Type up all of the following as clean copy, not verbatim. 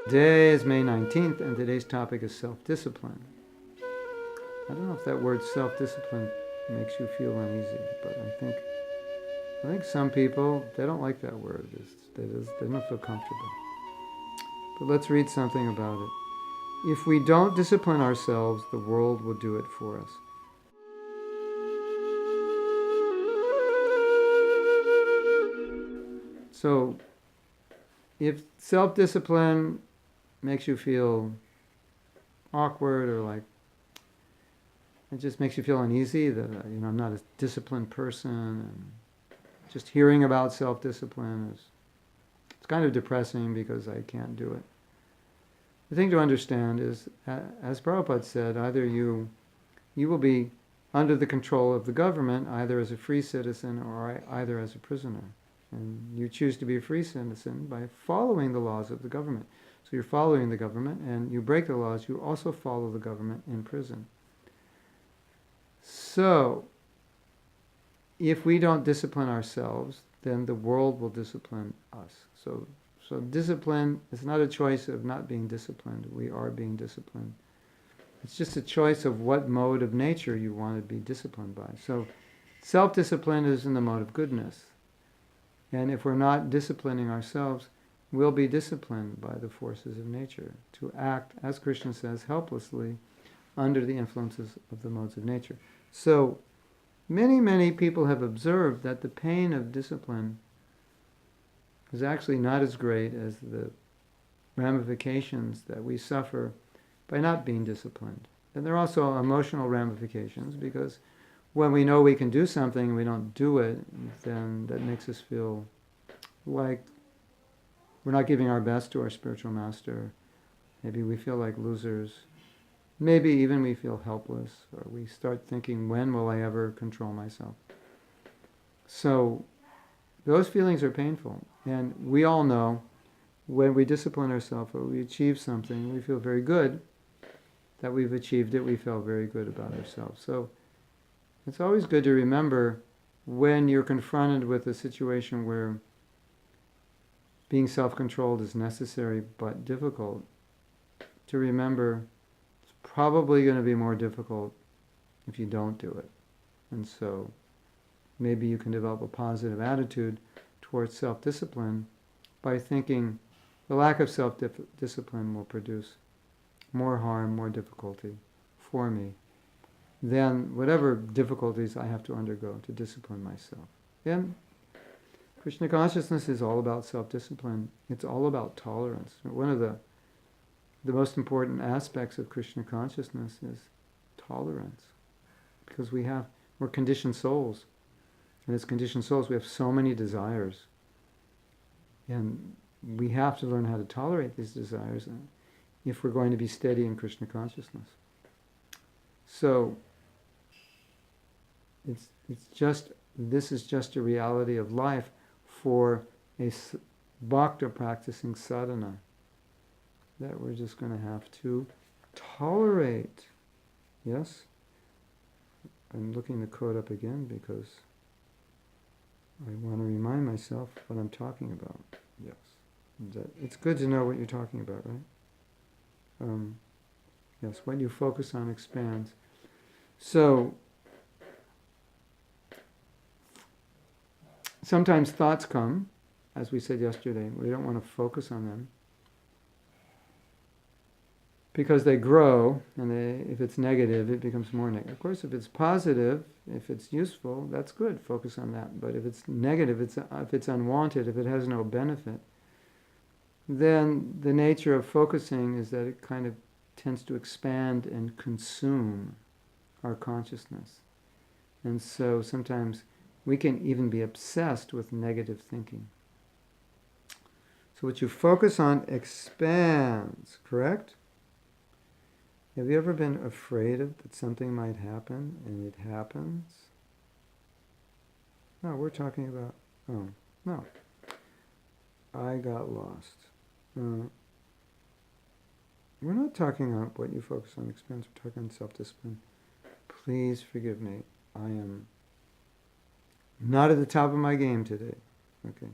Today is May 19th, and today's topic is self-discipline. I don't know if that word self-discipline makes you feel uneasy, but I think some people, they don't like that word. They don't feel comfortable. But let's read something about it. If we don't discipline ourselves, the world will do it for us. So, if self-discipline makes you feel awkward or like it just makes you feel uneasy that I'm not a disciplined person, and just hearing about self-discipline it's kind of depressing because I can't do it. The thing to understand is, as Prabhupada said, either you will be under the control of the government, either as a free citizen or either as a prisoner. And you choose to be a free citizen by following the laws of the government. So you're following the government, and you break the laws, you also follow the government in prison. So, if we don't discipline ourselves, then the world will discipline us. So discipline is not a choice of not being disciplined. We are being disciplined. It's just a choice of what mode of nature you want to be disciplined by. So self-discipline is in the mode of goodness. And if we're not disciplining ourselves, we'll be disciplined by the forces of nature to act, as Krishna says, helplessly under the influences of the modes of nature. So many people have observed that the pain of discipline is actually not as great as the ramifications that we suffer by not being disciplined. And there are also emotional ramifications, because when we know we can do something and we don't do it, then that makes us feel like we're not giving our best to our spiritual master. Maybe we feel like losers. Maybe even we feel helpless, or we start thinking, when will I ever control myself? So those feelings are painful. And we all know when we discipline ourselves or we achieve something, we feel very good that we've achieved it. We feel very good about ourselves. So it's always good to remember, when you're confronted with a situation where being self-controlled is necessary but difficult, to remember it's probably going to be more difficult if you don't do it. And so maybe you can develop a positive attitude towards self-discipline by thinking the lack of self-discipline will produce more harm, more difficulty for me than whatever difficulties I have to undergo to discipline myself. And Krishna consciousness is all about self-discipline. It's all about tolerance. One of the most important aspects of Krishna consciousness is tolerance, because we're conditioned souls. And as conditioned souls, we have so many desires. And we have to learn how to tolerate these desires if we're going to be steady in Krishna consciousness. So this is just a reality of life for a bhakta practicing sadhana, that we're just going to have to tolerate. Yes? I'm looking the code up again because I want to remind myself what I'm talking about. Yes. It's good to know what you're talking about, right? Yes, what you focus on expands. So, sometimes thoughts come, as we said yesterday. We don't want to focus on them, because they grow, and if it's negative, it becomes more negative. Of course, if it's positive, if it's useful, that's good. Focus on that. But if it's negative, if it's unwanted, if it has no benefit, then the nature of focusing is that it kind of tends to expand and consume our consciousness. And so sometimes we can even be obsessed with negative thinking. So what you focus on expands, correct? Have you ever been afraid that something might happen and it happens? No, we're talking about, no. I got lost. We're not talking about what you focus on expands, we're talking on self-discipline. Please forgive me. I am not at the top of my game today. Okay.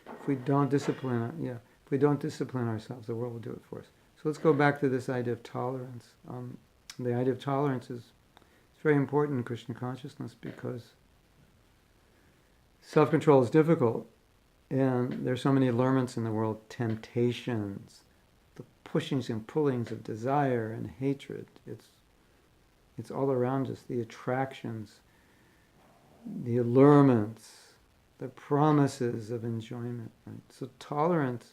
If we don't discipline, If we don't discipline ourselves, the world will do it for us. So let's go back to this idea of tolerance. The idea of tolerance is very important in Krishna consciousness because self-control is difficult, and there's so many allurements in the world, temptations, the pushings and pullings of desire and hatred. It's all around us, the attractions, the allurements, the promises of enjoyment. Right? So tolerance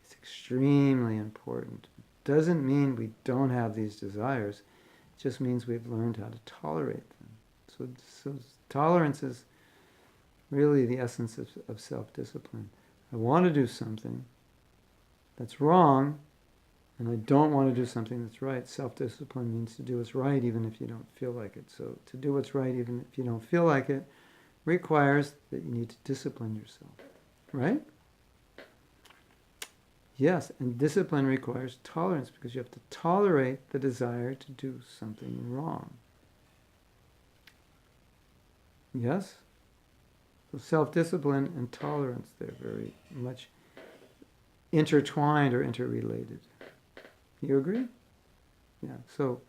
is extremely important. It doesn't mean we don't have these desires. It just means we've learned how to tolerate them. So tolerance is really the essence of self-discipline. I want to do something that's wrong, and I don't want to do something that's right. Self-discipline means to do what's right even if you don't feel like it. So to do what's right even if you don't feel like it requires that you need to discipline yourself. Right? Yes, and discipline requires tolerance because you have to tolerate the desire to do something wrong. Yes? So self-discipline and tolerance, they're very much intertwined or interrelated. You agree? Yeah. So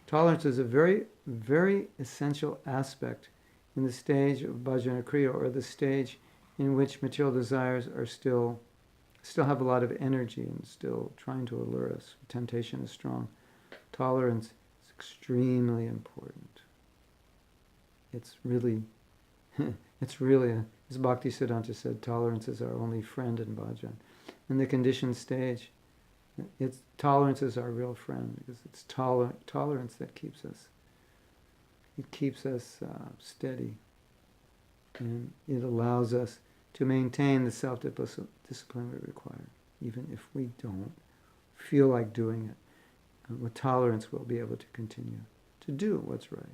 tolerance is a very, very essential aspect in the stage of bhajana kriya, or the stage in which material desires are still have a lot of energy and still trying to allure us. Temptation is strong. Tolerance is extremely important. It's really, as Bhaktisiddhanta said, tolerance is our only friend in bhajan. In the conditioned stage, tolerance is our real friend because it's tolerance that keeps us. It keeps us steady, and it allows us to maintain the self-discipline we require, even if we don't feel like doing it. With tolerance, we'll be able to continue to do what's right.